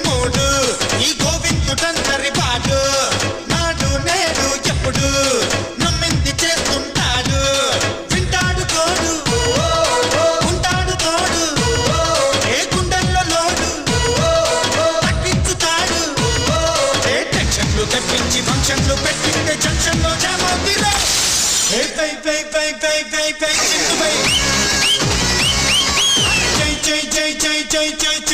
మూడు ఈ గోవిందుడందరి వాడు నాడు నేడు ఎప్పుడు నమ్మింది చేస్తుంటాడు వింటాడు తోడు ఉంటాడు తోడు ఏ గుండెల్లో లోడు పట్టించుతాడు ఏ టెన్షన్లు తెప్పించి ఫంక్షన్లు పెట్టిందే జంక్షన్లో జామవుతీరా ఏ పై పై పై పై పై పై చిందుపై జై జై జై జై జై జై